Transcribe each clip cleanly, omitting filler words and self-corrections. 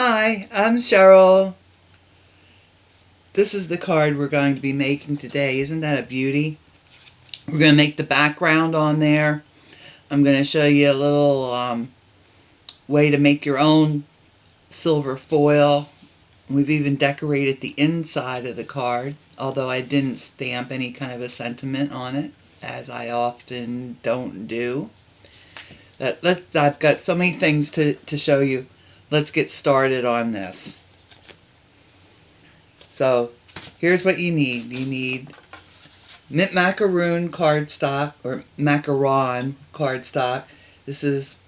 Hi, I'm Cheryl. This is the card we're going to be making today. Isn't that a beauty? We're going to make the background on there. I'm going to show you a little way to make your own silver foil. We've even decorated the inside of the card, although I didn't stamp any kind of a sentiment on it, as I often don't do. I've got so many things to show you. Let's get started on this. So, here's what you need. You need mint macaroon cardstock, or Macaron cardstock. This is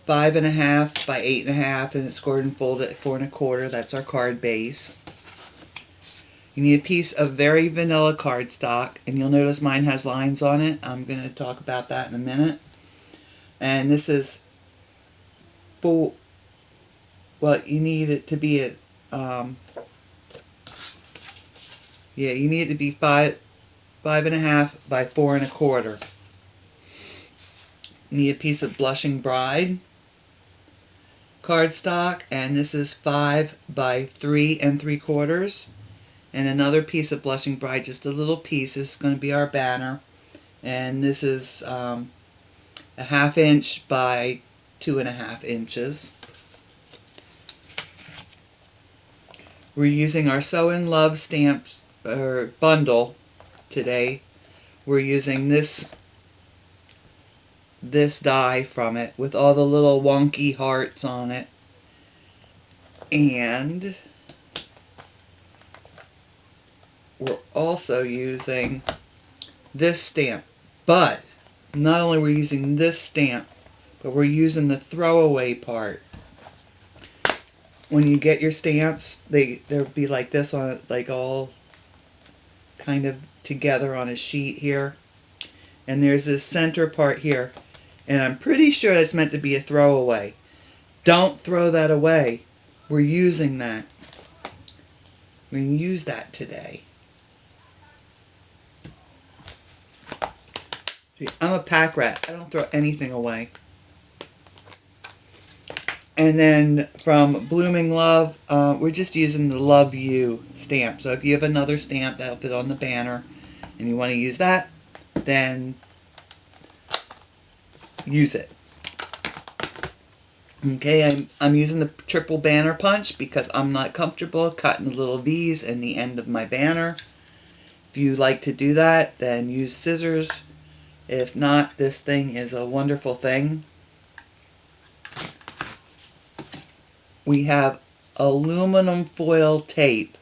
5.5 by 8.5, and it's scored and folded at 4 1/4. That's our card base. You need a piece of very vanilla cardstock, and you'll notice mine has lines on it. I'm going to talk about that in a minute. And this is for, well, you need it to be a, you need it to be 5.5 by 4 1/4. You need a piece of Blushing Bride cardstock, and this is 5 by 3 3/4. And another piece of Blushing Bride, just a little piece. This is going to be our banner, and this is a 1/2 inch by 2.5 inches. We're using our Sew-in Love stamps or bundle today. We're using this die from it with all the little wonky hearts on it, and we're also using this stamp. But not only are we using this stamp, but we're using the throwaway part. When you get your stamps, they'll be like this on it, like all kind of together on a sheet here. And there's this center part here, and I'm pretty sure that's meant to be a throwaway. Don't throw that away. We're using that. We're going to use that today. See, I'm a pack rat. I don't throw anything away. And then from Bloomin Love, we're just using the Love You stamp. So if you have another stamp that'll fit on the banner and you want to use that, then use it. Okay, I'm using the triple banner punch because I'm not comfortable cutting the little V's in the end of my banner. If you like to do that, then use scissors. If not, this thing is a wonderful thing. We have aluminum foil tape.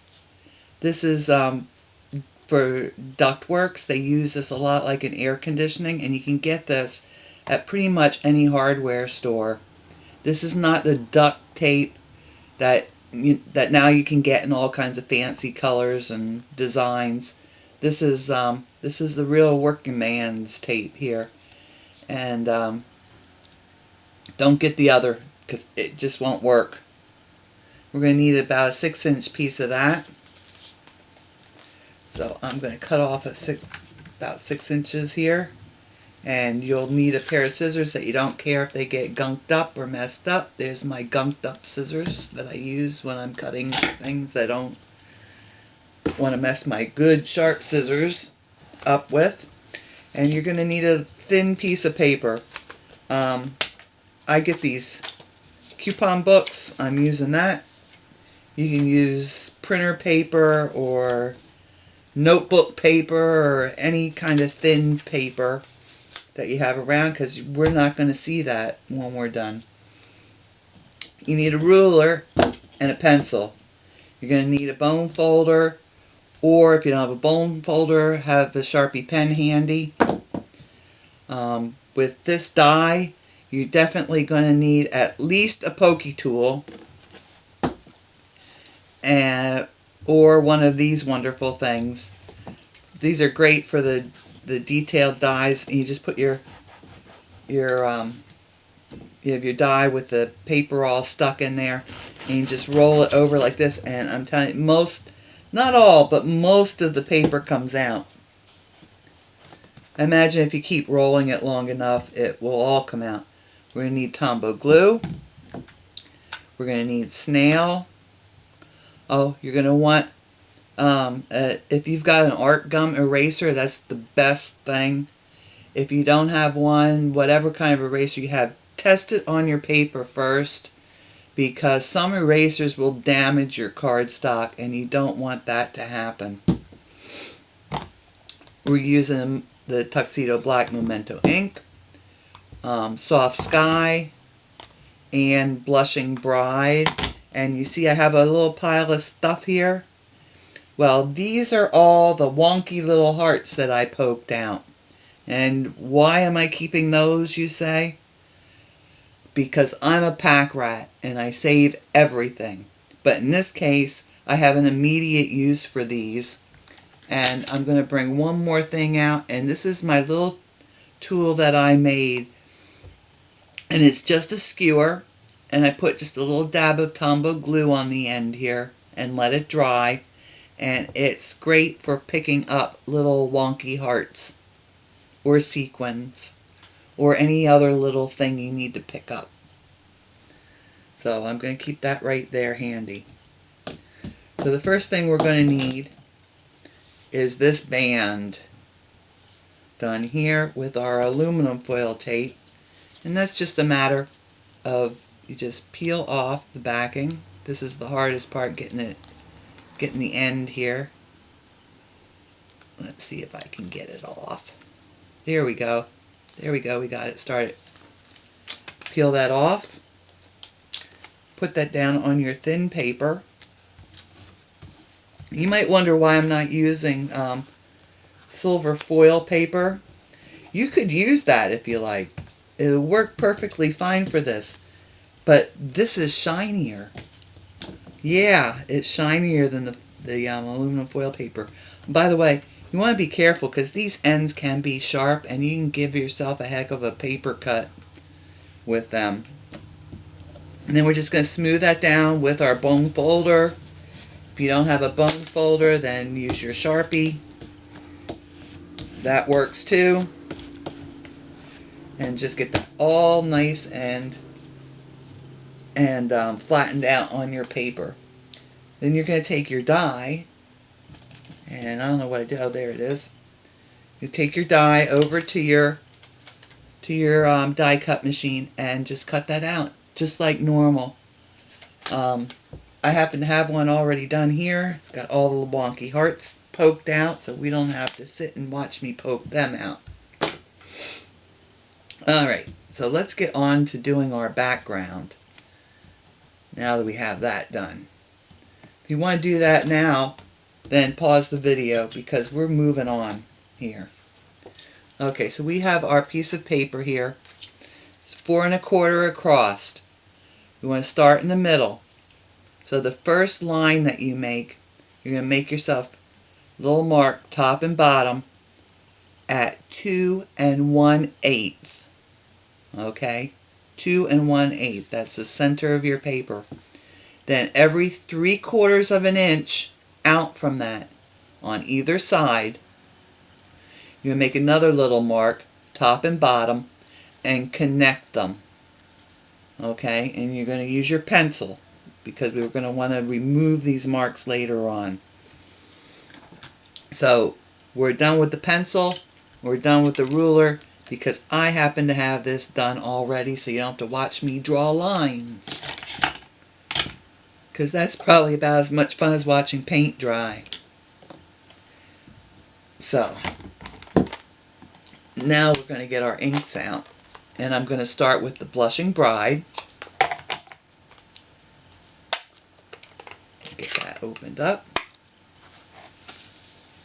This is for ductworks. They use this a lot like in air conditioning, and you can get this at pretty much any hardware store. This is not the duct tape that now you can get in all kinds of fancy colors and designs. This is the real working man's tape here, and don't get the other because it just won't work. We're going to need about a 6-inch piece of that. So I'm going to cut off about 6 inches here. And you'll need a pair of scissors that you don't care if they get gunked up or messed up. There's my gunked up scissors that I use when I'm cutting things that I don't want to mess my good sharp scissors up with. And you're going to need a thin piece of paper. I get these coupon books. I'm using that. You can use printer paper or notebook paper or any kind of thin paper that you have around, because we're not going to see that when we're done. You need a ruler and a pencil. You're going to need a bone folder, or if you don't have a bone folder, have a Sharpie pen handy. With this die, you're definitely going to need at least a pokey tool, or one of these wonderful things. These are great for the detailed dies. And you just put you have your die with the paper all stuck in there, and you just roll it over like this, and I'm telling you, not all, but most of the paper comes out. Imagine if you keep rolling it long enough, it will all come out. We're going to need Tombow glue. We're going to need Snail. Oh, you're going to want, if you've got an art gum eraser, that's the best thing. If you don't have one, whatever kind of eraser you have, test it on your paper first, because some erasers will damage your cardstock and you don't want that to happen. We're using the Tuxedo Black Memento ink, Soft Sky, and Blushing Bride. And you see I have a little pile of stuff here. Well, these are all the wonky little hearts that I poked out. And why am I keeping those, you say? Because I'm a pack rat and I save everything. But in this case, I have an immediate use for these. And I'm going to bring one more thing out. And this is my little tool that I made. And it's just a skewer. And I put just a little dab of Tombow glue on the end here and let it dry. And it's great for picking up little wonky hearts or sequins or any other little thing you need to pick up. So I'm going to keep that right there handy. So the first thing we're going to need is this band done here with our aluminum foil tape. And that's just a matter of you just peel off the backing. This is the hardest part, getting the end here. Let's see if I can get it off. There we go. There we go. We got it started. Peel that off. Put that down on your thin paper. You might wonder why I'm not using silver foil paper. You could use that if you like. It'll work perfectly fine for this. But this is shinier. Yeah, it's shinier than the aluminum foil paper. By the way, you want to be careful because these ends can be sharp and you can give yourself a heck of a paper cut with them. And then we're just going to smooth that down with our bone folder. If you don't have a bone folder, then use your Sharpie. That works too. And just get that all nice and flattened out on your paper. Then you're going to take your die, and I don't know what I did. Oh, there it is. You take your die over to your die cut machine and just cut that out, just like normal. I happen to have one already done here. It's got all the wonky hearts poked out, so we don't have to sit and watch me poke them out. Alright, so let's get on to doing our background now that we have that done. If you want to do that now, then pause the video because we're moving on here. Okay, so we have our piece of paper here. It's 4 1/4 across. We want to start in the middle. So the first line that you make, you're going to make yourself a little mark top and bottom at 2 1/8. Okay, 2 1/8. That's the center of your paper. Then every 3/4 of an inch out from that on either side, you're going to make another little mark, top and bottom, and connect them. Okay, and you're going to use your pencil because we're going to want to remove these marks later on. So we're done with the pencil, we're done with the ruler, because I happen to have this done already, so you don't have to watch me draw lines. Because that's probably about as much fun as watching paint dry. So, now we're going to get our inks out. And I'm going to start with the Blushing Bride. Get that opened up.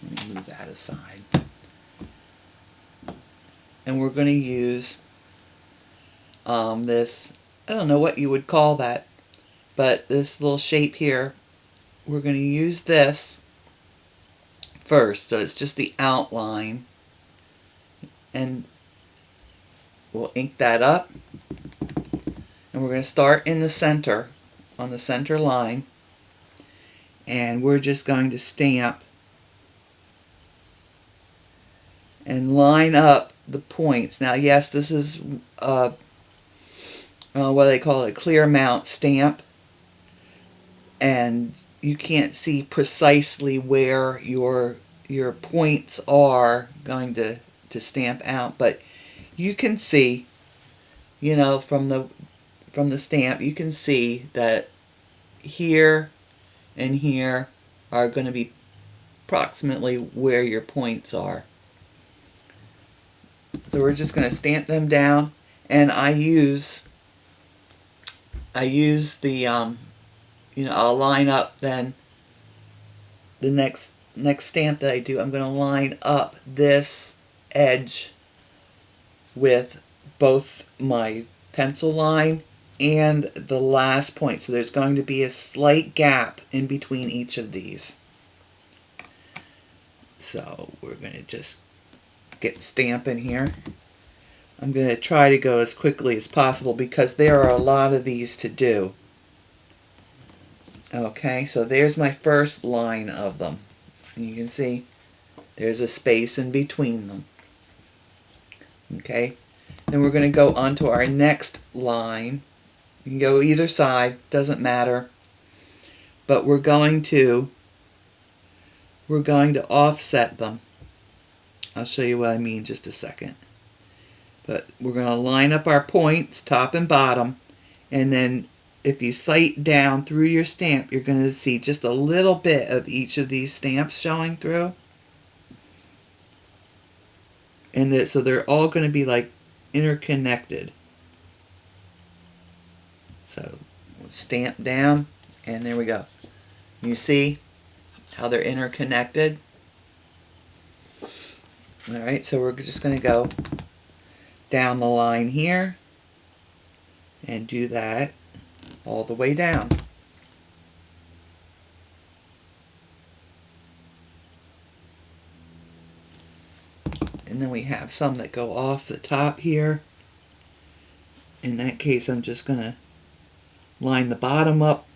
Let me move that aside. And we're going to use this, I don't know what you would call that, but this little shape here, we're going to use this first. So it's just the outline. And we'll ink that up. And we're going to start in the center, on the center line. And we're just going to stamp and line up the points. Now, yes, this is what they call a clear mount stamp. and you can't see precisely where your points are going to stamp out, but you can see, you know, from the stamp, you can see that here and here are going to be approximately where your points are. So we're just going to stamp them down, and I use the you know, I'll line up then the next stamp that I do. I'm going to line up this edge with both my pencil line and the last point. So there's going to be a slight gap in between each of these. So we're going to just get stamping here. I'm going to try to go as quickly as possible because there are a lot of these to do. Okay, so there's my first line of them. You can see there's a space in between them. Okay, then we're going to go on to our next line. You can go either side, doesn't matter. But we're going to offset them. I'll show you what I mean in just a second. But we're going to line up our points, top and bottom, and then if you sight down through your stamp, you're going to see just a little bit of each of these stamps showing through. And so they're all going to be like interconnected. So we'll stamp down, and there we go. You see how they're interconnected? Alright, so we're just going to go down the line here and do that all the way down. And then we have some that go off the top here. In that case, I'm just going to line the bottom up,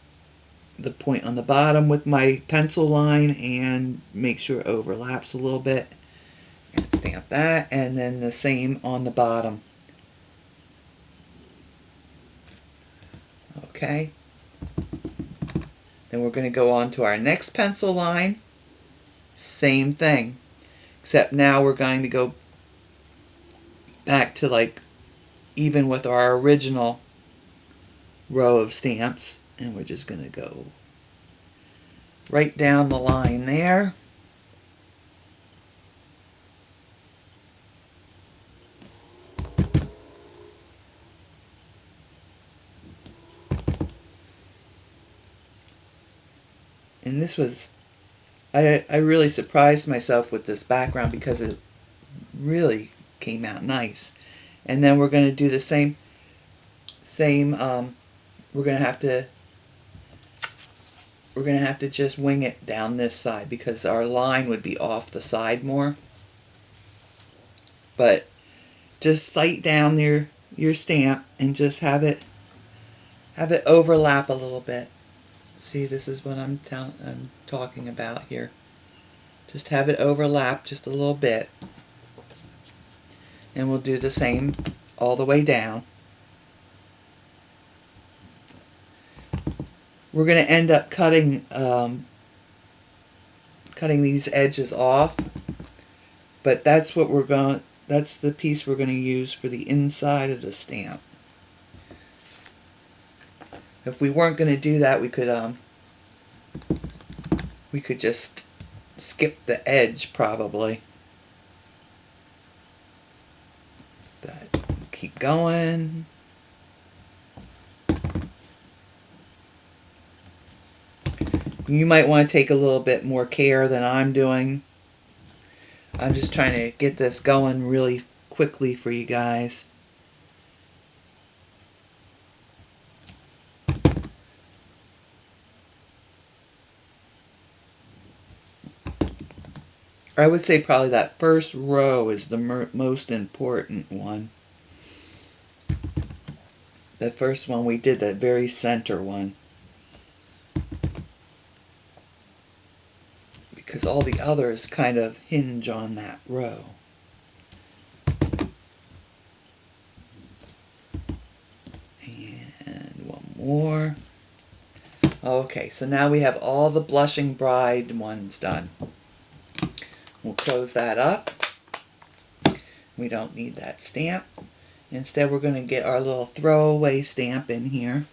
the point on the bottom with my pencil line, and make sure it overlaps a little bit. And stamp that, and then the same on the bottom. Okay. Then we're going to go on to our next pencil line. Same thing. Except now we're going to go back to like even with our original row of stamps. And we're just going to go right down the line there. And this was, I really surprised myself with this background because it really came out nice. And then we're going to do the same, we're going to have to just wing it down this side because our line would be off the side more. But just sight down your stamp and just have it overlap a little bit. See, this is what I'm talking about here. Just have it overlap just a little bit. And we'll do the same all the way down. We're going to end up cutting these edges off. But that's the piece we're going to use for the inside of the stamp. If we weren't going to do that, we could just skip the edge probably. But keep going. You might want to take a little bit more care than I'm doing. I'm just trying to get this going really quickly for you guys. I would say probably that first row is the most important one. The first one we did, that very center one. Because all the others kind of hinge on that row. And one more. Okay, so now we have all the Blushing Bride ones done. We'll close that up. We don't need that stamp. Instead, we're going to get our little throwaway stamp in here.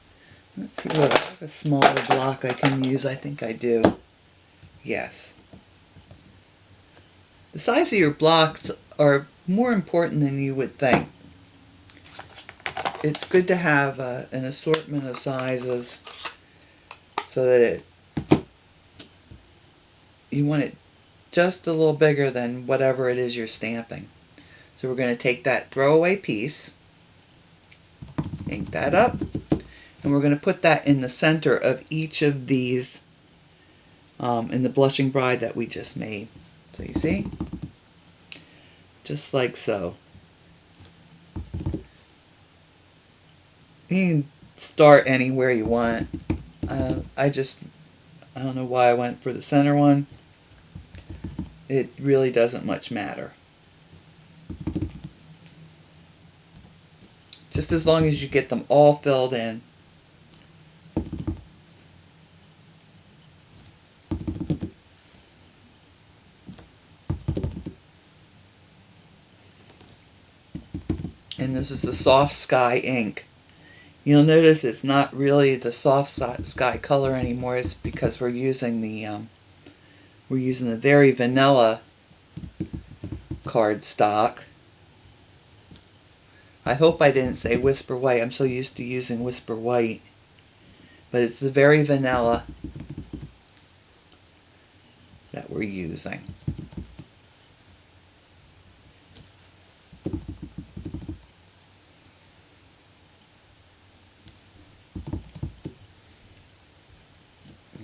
Let's see what I have a smaller block I can use. I think I do. Yes. The size of your blocks are more important than you would think. It's good to have an assortment of sizes so that you want it just a little bigger than whatever it is you're stamping. So we're going to take that throwaway piece, ink that up, and we're going to put that in the center of each of these in the Blushing Bride that we just made. So you see? Just like so. You can start anywhere you want. I don't know why I went for the center one. It really doesn't much matter. Just as long as you get them all filled in. And this is the Soft Sky ink. You'll notice it's not really the Soft Sky color anymore. It's because we're using the very vanilla cardstock. I hope I didn't say Whisper White. I'm so used to using Whisper White. But it's the very vanilla that we're using.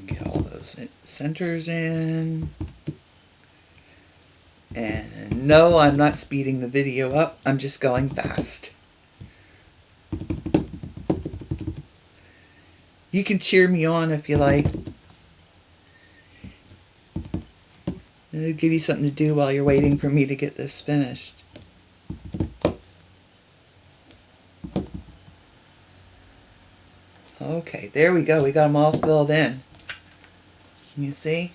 Get all those centers in. And no, I'm not speeding the video up. I'm just going fast. You can cheer me on if you like. It'll give you something to do while you're waiting for me to get this finished. Okay, there we go. We got them all filled in. You see?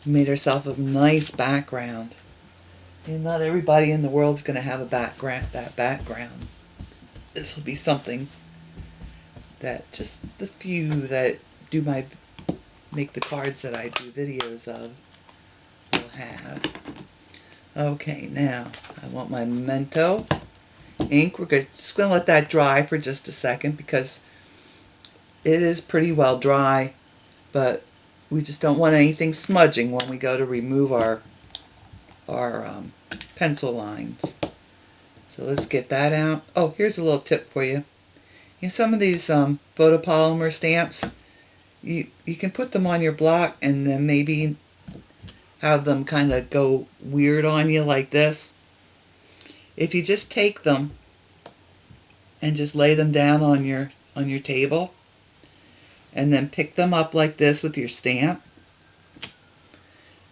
We made ourselves a nice background. And not everybody in the world's going to have a background. This will be something that just the few that do make the cards that I do videos of will have. Okay, now I want my Memento ink. We're just going to let that dry for just a second because it is pretty well dry, but we just don't want anything smudging when we go to remove our pencil lines. So let's get that out. Oh, here's a little tip for you. Some of these photopolymer stamps, you can put them on your block and then maybe have them kind of go weird on you like this. If you just take them and just lay them down on your table and then pick them up like this with your stamp,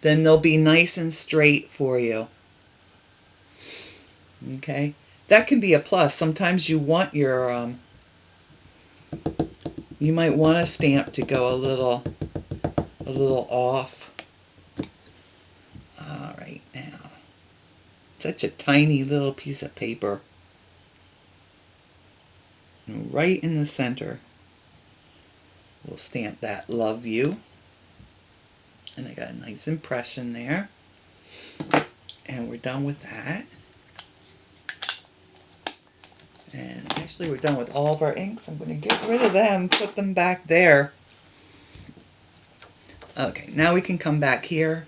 then they'll be nice and straight for you. Okay? That can be a plus. Sometimes you want your you might want a stamp to go a little off. All right, now. Such a tiny little piece of paper. And right in the center, we'll stamp that Love You. And I got a nice impression there. And we're done with that. And actually we're done with all of our inks. I'm going to get rid of them, put them back there. Okay, now we can come back here.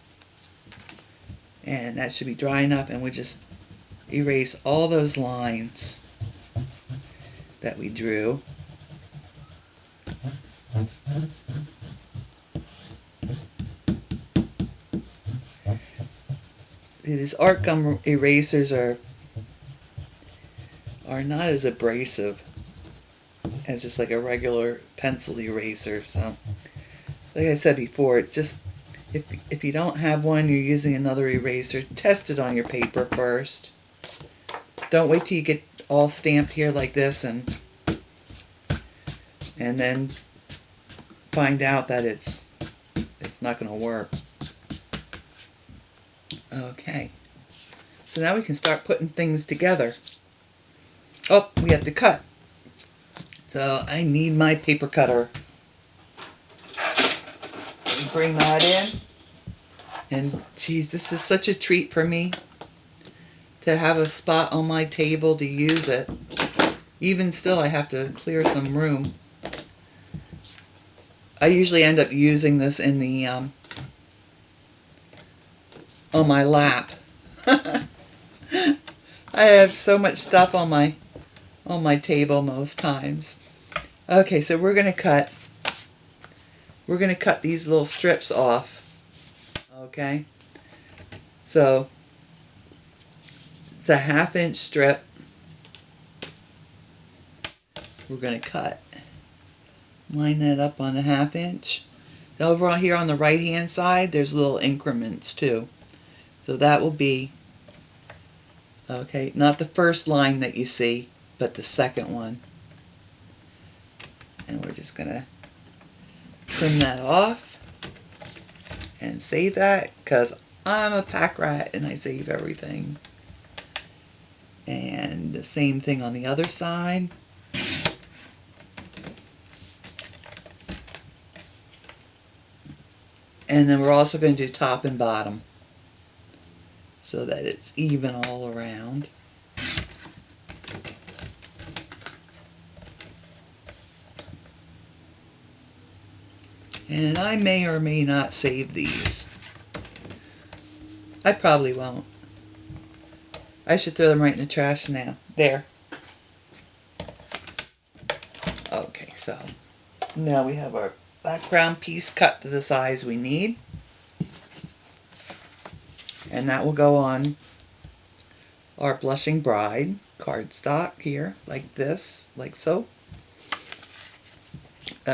And that should be dry enough, and we just erase all those lines that we drew. These art gum erasers are not as abrasive as just like a regular pencil eraser. So, like I said before, it just if you don't have one, you're using another eraser, test it on your paper first. Don't wait till you get all stamped here like this and and then find out that it's not going to work. Okay, so now we can start putting things together. Oh, we have to cut. So I need my paper cutter. Bring that in. And geez, this is such a treat for me to have a spot on my table to use it. Even still, I have to clear some room. I usually end up using this in the on my lap. I have so much stuff on my table most times. Okay, so we're gonna cut these little strips off. Okay, so it's a 1/2 inch strip. We're gonna cut. Line that up on a 1/2 inch. Over here on the right hand side, there's little increments too. So that will be, okay, not the first line that you see, but the second one. And we're just gonna trim that off and save that, because I'm a pack rat and I save everything. And the same thing on the other side. And then we're also going to do top and bottom so that it's even all around. And I may or may not save these. I probably won't. I should throw them right in the trash now. There. Okay, so now we have our background piece cut to the size we need. And that will go on our Blushing Bride cardstock here, like this, like so.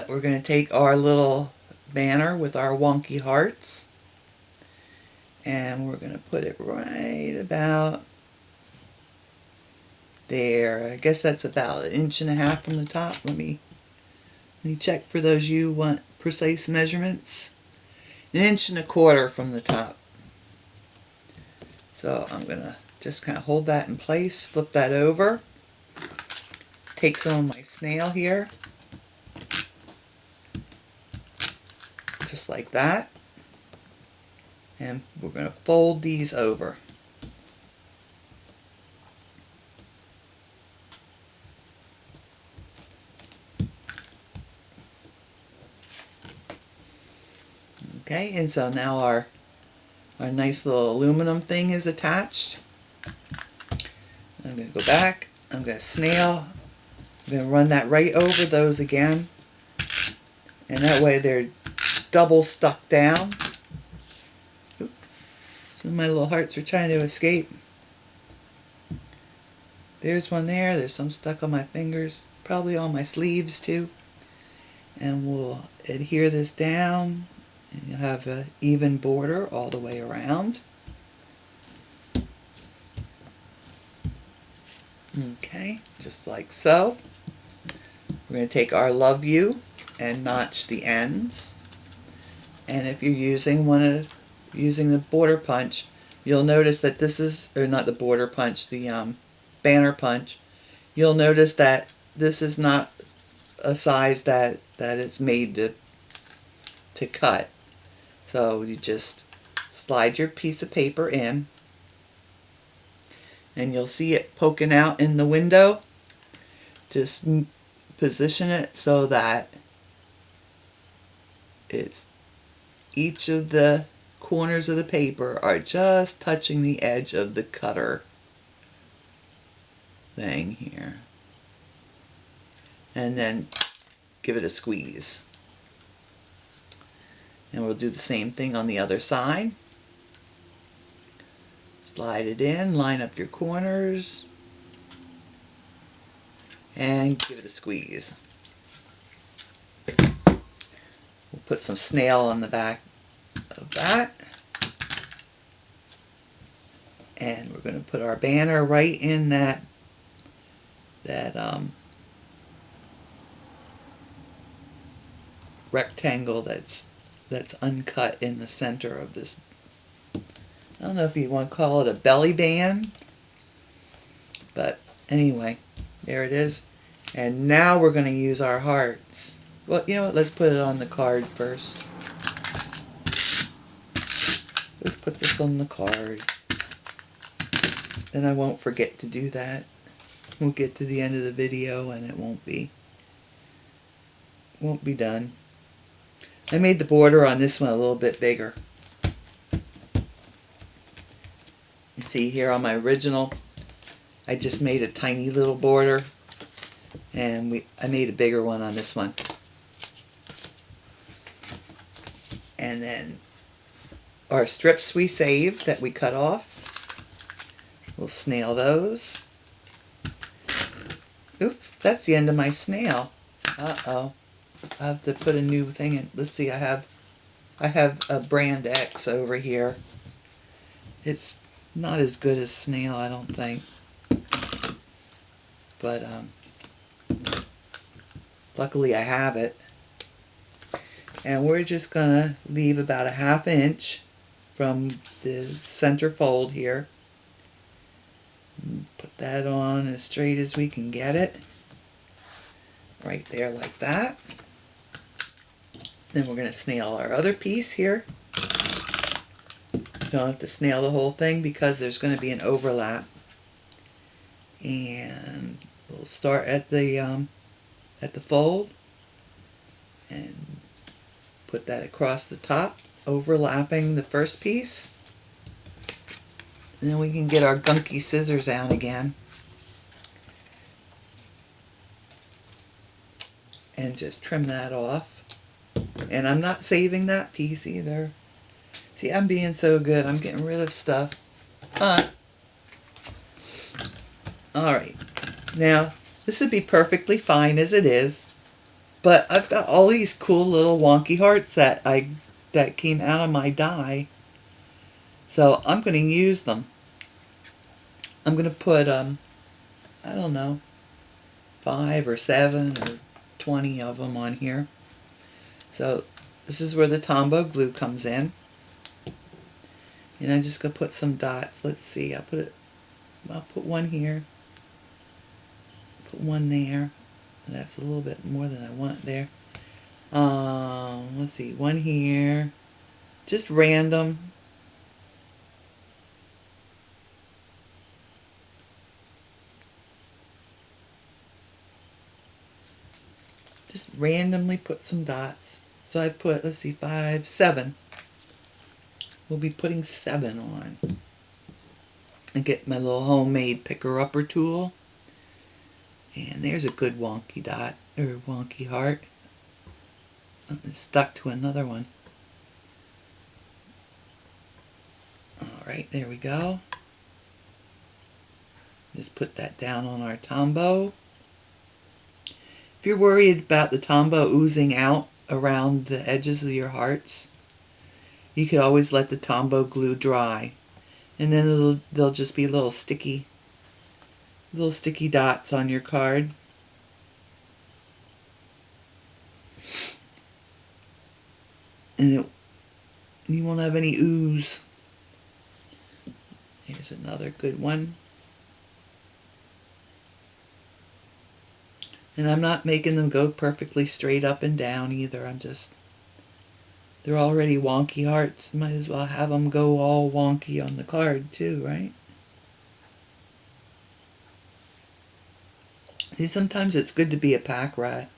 We're going to take our little banner with our wonky hearts, and we're going to put it right about there. I guess that's about 1.5 inches from the top. Let me check for those you want precise measurements. 1.25 inches from the top. So I'm going to just kind of hold that in place, flip that over, take some of my snail here, just like that, and we're going to fold these over. Okay, and so now our nice little aluminum thing is attached. I'm going to go back, I'm going to snail, I'm going to run that right over those again, and that way they're double stuck down. Oop. Some of my little hearts are trying to escape. There's one there, there's some stuck on my fingers, probably on my sleeves too. And we'll adhere this down, and you'll have an even border all the way around. Okay, just like so. We're going to take our Love You and notch the ends. And if you're using the border punch, you'll notice that this is, or not the border punch, the banner punch. You'll notice that this is not a size that it's made to cut. So you just slide your piece of paper in, and you'll see it poking out in the window. Just position it so that it's each of the corners of the paper are just touching the edge of the cutter thing here. And then give it a squeeze. And we'll do the same thing on the other side. Slide it in, line up your corners, and give it a squeeze. We'll put some snail on the back of that. And we're going to put our banner right in that rectangle that's uncut in the center of this. I don't know if you want to call it a belly band, but anyway, there it is. And now we're going to use our hearts. Well, you know what, let's put it on the card first. Let's put this on the card. Then I won't forget to do that. We'll get to the end of the video and it won't be done. I made the border on this one a little bit bigger. You see here on my original, I just made a tiny little border, and I made a bigger one on this one. And then our strips we saved that we cut off, we'll snail those. Oops, that's the end of my snail. Uh-oh. I have to put a new thing in. Let's see, I have a brand X over here. It's not as good as snail, I don't think. But luckily I have it. And we're just gonna leave about a ½ inch from the center fold here. Put that on as straight as we can get it. Right there like that. Then we're going to snail our other piece here. You don't have to snail the whole thing because there's going to be an overlap. And we'll start at the fold and put that across the top, overlapping the first piece. And then we can get our gunky scissors out again and just trim that off. And I'm not saving that piece either. See, I'm being so good. I'm getting rid of stuff. Alright. Now, this would be perfectly fine as it is. But I've got all these cool little wonky hearts that came out of my die. So I'm going to use them. I'm going to put, I don't know, 5 or 7 or 20 of them on here. So this is where the Tombow glue comes in. And I'm just going to put some dots. Let's see, I'll put one here. Put one there. That's a little bit more than I want there. Let's see, one here. Just random. Just randomly put some dots. So I put, let's see, 5, 7. We'll be putting 7 on. And get my little homemade picker-upper tool. And there's a good wonky dot, or wonky heart. It's stuck to another one. Alright, there we go. Just put that down on our Tombow. If you're worried about the Tombow oozing out around the edges of your hearts, you could always let the Tombow glue dry. And then they'll just be little sticky dots on your card. And you won't have any ooze. Here's another good one. And I'm not making them go perfectly straight up and down either. They're already wonky hearts. Might as well have them go all wonky on the card too, right? See, sometimes it's good to be a pack rat.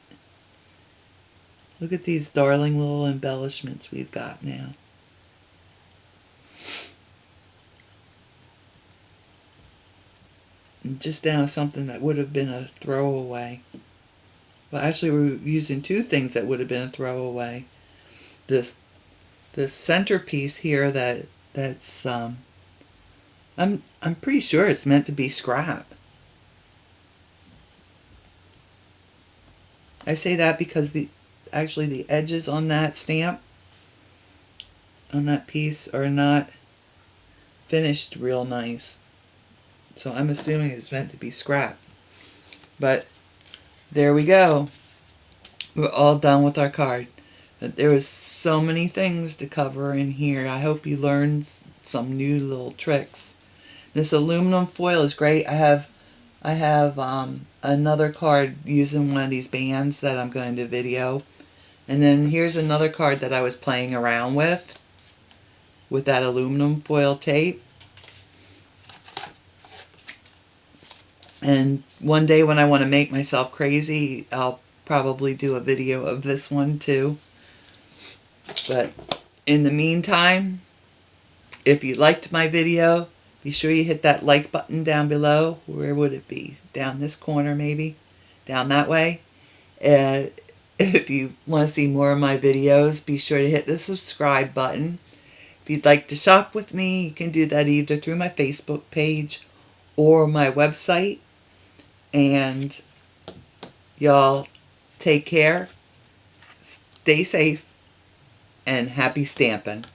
Look at these darling little embellishments we've got now. And just down to something that would have been a throwaway. Well, actually, we're using 2 things that would have been a throwaway. This centerpiece here that's I'm pretty sure it's meant to be scrap. I say that because actually the edges on that stamp, on that piece, are not finished real nice. So I'm assuming it's meant to be scrap. But there we go. We're all done with our card. There was so many things to cover in here. I hope you learned some new little tricks. This aluminum foil is great. I have another card using one of these bands that I'm going to video. And then here's another card that I was playing around with that aluminum foil tape. And one day when I want to make myself crazy, I'll probably do a video of this one too. But in the meantime, if you liked my video, be sure you hit that like button down below. Where would it be? Down this corner maybe? Down that way? If you want to see more of my videos, be sure to hit the subscribe button. If you'd like to shop with me, you can do that either through my Facebook page or my website. And y'all take care, stay safe, and happy stamping.